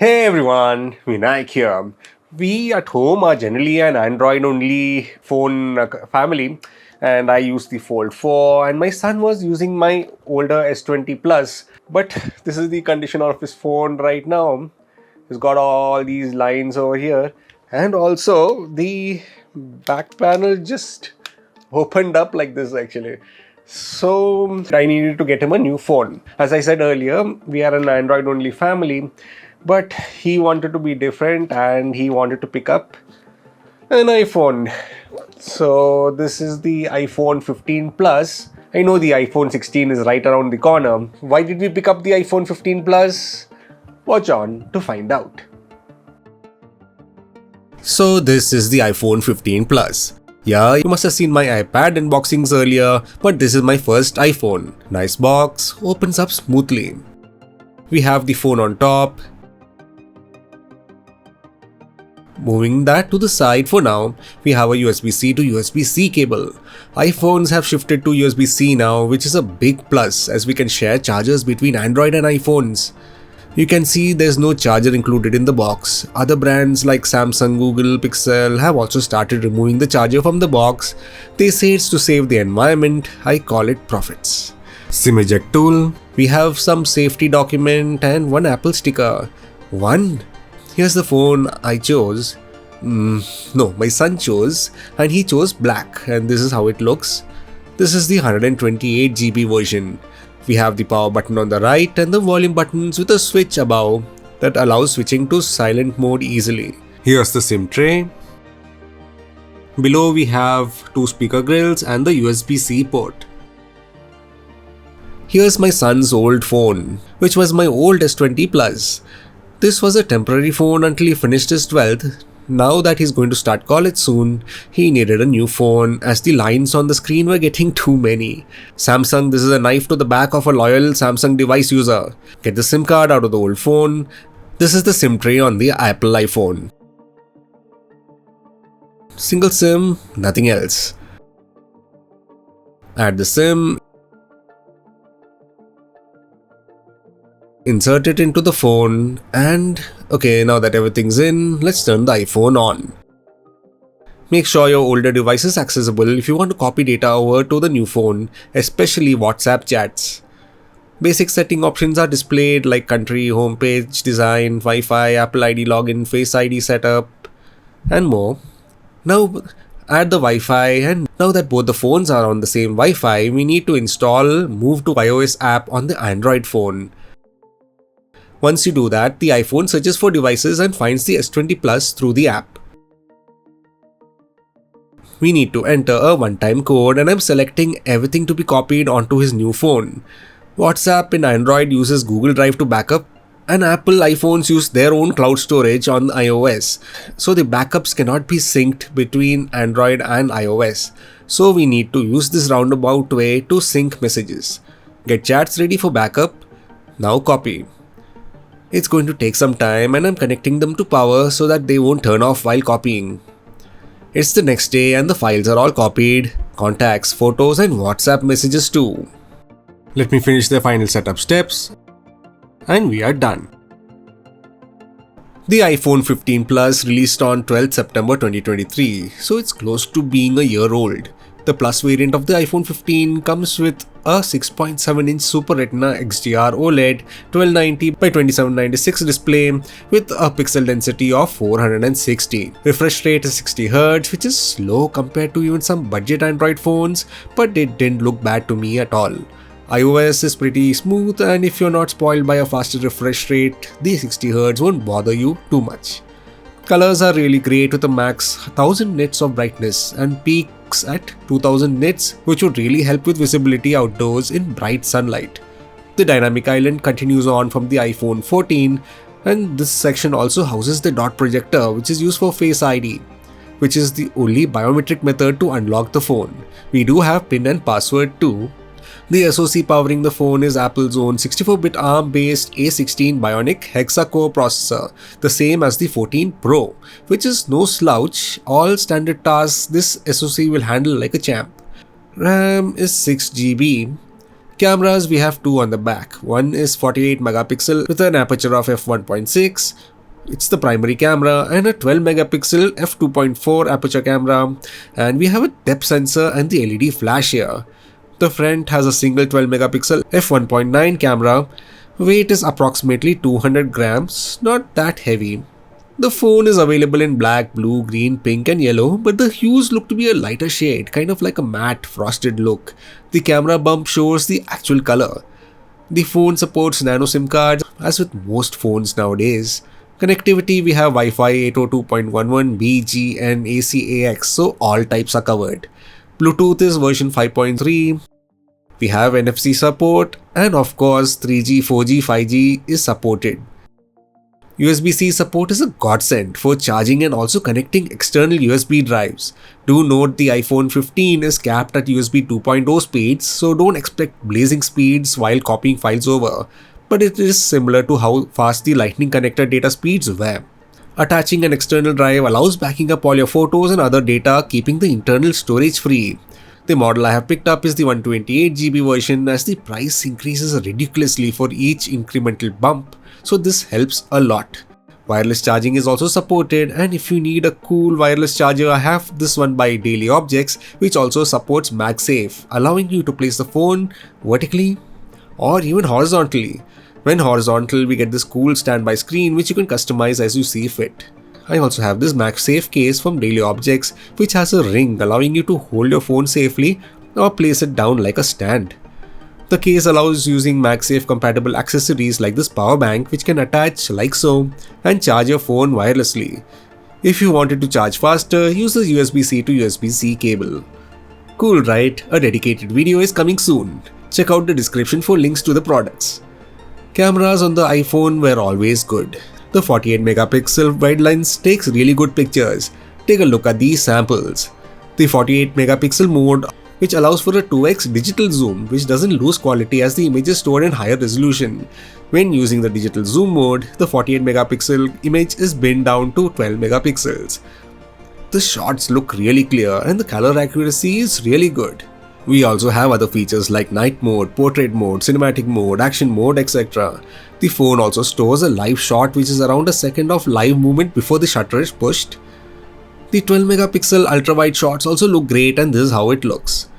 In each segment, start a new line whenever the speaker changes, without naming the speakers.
Hey everyone, Vinayak here. We at home are generally an Android only phone family, and I use the Fold 4, and my son was using my older S20 Plus. But this is the condition of his phone right now. He's got all these lines over here, and also the back panel just opened up like this actually. So I needed to get him a new phone. As I said earlier, we are an Android only family, but he wanted to be different and he wanted to pick up an iPhone. So this is the iPhone 15 Plus. I know the iPhone 16 is right around the corner. Why did we pick up the iPhone 15 Plus? Watch on to find out. So this is the iPhone 15 Plus. Yeah, you must have seen my iPad unboxings earlier, but this is my first iPhone. Nice box, opens up smoothly. We have the phone on top. Moving that to the side for now, we have a USB-C to USB-C cable. iPhones have shifted to USB-C now, which is a big plus as we can share chargers between Android and iPhones. You can see there's no charger included in the box. Other brands like Samsung, Google, Pixel have also started removing the charger from the box. They say it's to save the environment. I call it profits. SIM eject tool. We have some safety document and one Apple sticker. Here's the phone I chose. No, my son chose, and he chose black, and this is how it looks. This is the 128GB version. We have the power button on the right and the volume buttons with a switch above that allows switching to silent mode easily. Here's the SIM tray. Below we have two speaker grills and the USB-C port. Here's my son's old phone, which was my old S20 Plus. This was a temporary phone until he finished his 12th. Now that he's going to start college soon, he needed a new phone as the lines on the screen were getting too many. Samsung, this is a knife to the back of a loyal Samsung device user. Get the SIM card out of the old phone. This is the SIM tray on the Apple iPhone. Single SIM, nothing else. Add the SIM. Insert it into the phone, and okay, now that everything's in, let's turn the iPhone on. Make sure your older device is accessible if you want to copy data over to the new phone, especially WhatsApp chats. Basic setting options are displayed like country, homepage, design, Wi-Fi, Apple ID login, Face ID setup, and more. Now add the Wi-Fi, and now that both the phones are on the same Wi-Fi, we need to install Move to iOS app on the Android phone. Once you do that, the iPhone searches for devices and finds the S20 Plus through the app. We need to enter a one-time code, and I'm selecting everything to be copied onto his new phone. WhatsApp in Android uses Google Drive to backup, and Apple iPhones use their own cloud storage on iOS. So the backups cannot be synced between Android and iOS. So we need to use this roundabout way to sync messages. Get chats ready for backup. Now copy. It's going to take some time, and I'm connecting them to power so that they won't turn off while copying. It's the next day and the files are all copied, contacts, photos and WhatsApp messages too. Let me finish the final setup steps and we are done. The iPhone 15 Plus released on 12th September 2023, so it's close to being a year old. The Plus variant of the iPhone 15 comes with a 6.7-inch Super Retina XDR OLED 1290 by 2796 display with a pixel density of 460. Refresh rate is 60Hz, which is slow compared to even some budget Android phones, but it didn't look bad to me at all. iOS is pretty smooth, and if you're not spoiled by a faster refresh rate, the 60Hz won't bother you too much. Colors are really great with a max 1000 nits of brightness and peaks at 2000 nits, which would really help with visibility outdoors in bright sunlight. The dynamic island continues on from the iPhone 14, and this section also houses the dot projector, which is used for Face ID, which is the only biometric method to unlock the phone. We do have PIN and password too. The SoC powering the phone is Apple's own 64-bit ARM-based A16 Bionic Hexa-core processor, the same as the 14 Pro, which is no slouch. All standard tasks this SoC will handle like a champ. RAM is 6GB. Cameras, we have two on the back. One is 48 megapixel with an aperture of f1.6. It's the primary camera and a 12 megapixel f2.4 aperture camera, and we have a depth sensor and the LED flash here. The front has a single 12 megapixel f1.9 camera. Weight is approximately 200 grams, not that heavy. The phone is available in black, blue, green, pink and yellow, but the hues look to be a lighter shade, kind of like a matte frosted look. The camera bump shows the actual color. The phone supports nano SIM cards, as with most phones nowadays. Connectivity, we have Wi-Fi 802.11b, G and AC-AX, so all types are covered. Bluetooth is version 5.3. We have NFC support, and of course 3G, 4G, 5G is supported. USB-C support is a godsend for charging and also connecting external USB drives. Do note the iPhone 15 is capped at USB 2.0 speeds, so don't expect blazing speeds while copying files over, but it is similar to how fast the Lightning connector data speeds were. Attaching an external drive allows backing up all your photos and other data, keeping the internal storage free. The model I have picked up is the 128GB version, as the price increases ridiculously for each incremental bump, so this helps a lot. Wireless charging is also supported, and if you need a cool wireless charger, I have this one by Daily Objects, which also supports MagSafe, allowing you to place the phone vertically or even horizontally. When horizontal, we get this cool standby screen which you can customize as you see fit. I also have this MagSafe case from Daily Objects, which has a ring allowing you to hold your phone safely or place it down like a stand. The case allows using MagSafe compatible accessories like this power bank, which can attach like so and charge your phone wirelessly. If you wanted to charge faster, use the USB-C to USB-C cable. Cool, right? A dedicated video is coming soon. Check out the description for links to the products. Cameras on the iPhone were always good. The 48 megapixel wide lens takes really good pictures. Take a look at these samples. The 48 megapixel mode, which allows for a 2x digital zoom, which doesn't lose quality as the image is stored in higher resolution. When using the digital zoom mode, the 48 megapixel image is binned down to 12 megapixels. The shots look really clear and the color accuracy is really good. We also have other features like night mode, portrait mode, cinematic mode, action mode, etc. The phone also stores a live shot, which is around a second of live movement before the shutter is pushed. The 12 megapixel ultra wide shots also look great, and this is how it looks.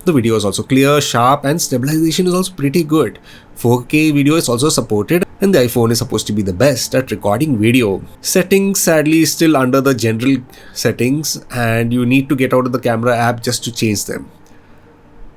The video is also clear, sharp, and stabilization is also pretty good. 4K video is also supported, and the iPhone is supposed to be the best at recording video. Settings sadly is still under the general settings, and you need to get out of the camera app just to change them.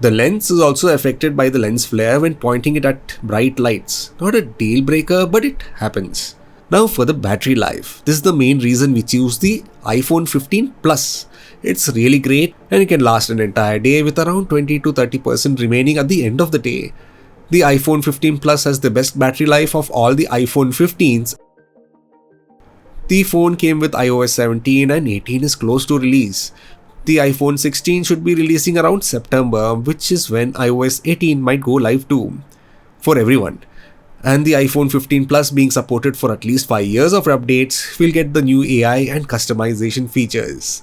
The lens is also affected by the lens flare when pointing it at bright lights. Not a deal breaker, but it happens. Now for the battery life. This is the main reason we choose the iPhone 15 Plus. It's really great and it can last an entire day with around 20 to 30% remaining at the end of the day. The iPhone 15 Plus has the best battery life of all the iPhone 15s. The phone came with iOS 17 and 18 is close to release. The iPhone 16 should be releasing around September, which is when iOS 18 might go live too, for everyone. And the iPhone 15 Plus being supported for at least 5 years of updates will get the new AI and customization features.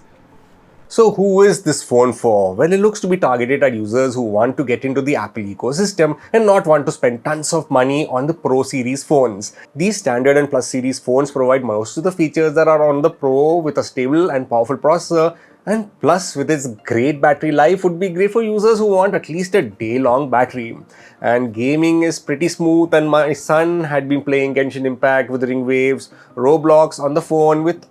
So who is this phone for? Well, it looks to be targeted at users who want to get into the Apple ecosystem and not want to spend tons of money on the Pro series phones. These standard and Plus series phones provide most of the features that are on the Pro with a stable and powerful processor, and Plus with its great battery life would be great for users who want at least a day-long battery. And gaming is pretty smooth, and my son had been playing Genshin Impact, Wuthering Waves, Roblox on the phone with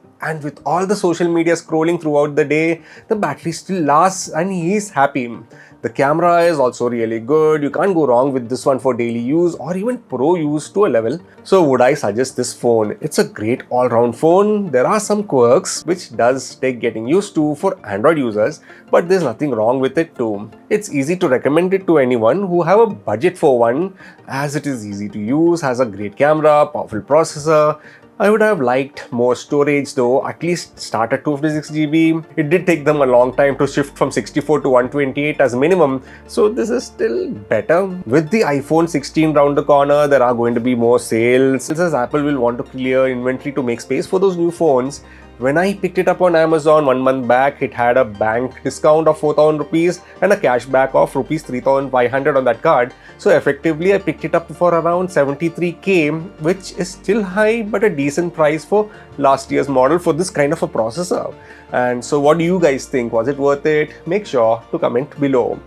all the social media scrolling throughout the day, the battery still lasts and he is happy. The camera is also really good. You can't go wrong with this one for daily use or even pro use to a level. So would I suggest this phone? It's a great all-round phone. There are some quirks which does take getting used to for Android users, but there's nothing wrong with it too. It's easy to recommend it to anyone who have a budget for one, as it is easy to use, has a great camera, powerful processor. I would have liked more storage though, at least start at 256GB. It did take them a long time to shift from 64 to 128 as minimum, so this is still better. With the iPhone 16 round the corner, there are going to be more sales, as Apple will want to clear inventory to make space for those new phones. When I picked it up on Amazon 1 month back, it had a bank discount of 4,000 rupees and a cashback of rupees 3,500 on that card. So effectively, I picked it up for around 73k, which is still high but a decent price for last year's model for this kind of a processor. And so what do you guys think? Was it worth it? Make sure to comment below.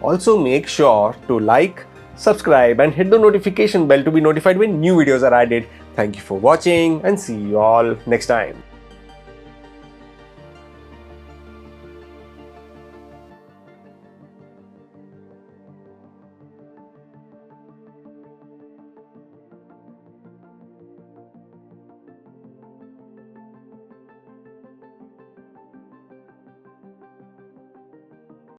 Also make sure to like, subscribe and hit the notification bell to be notified when new videos are added. Thank you for watching and see you all next time.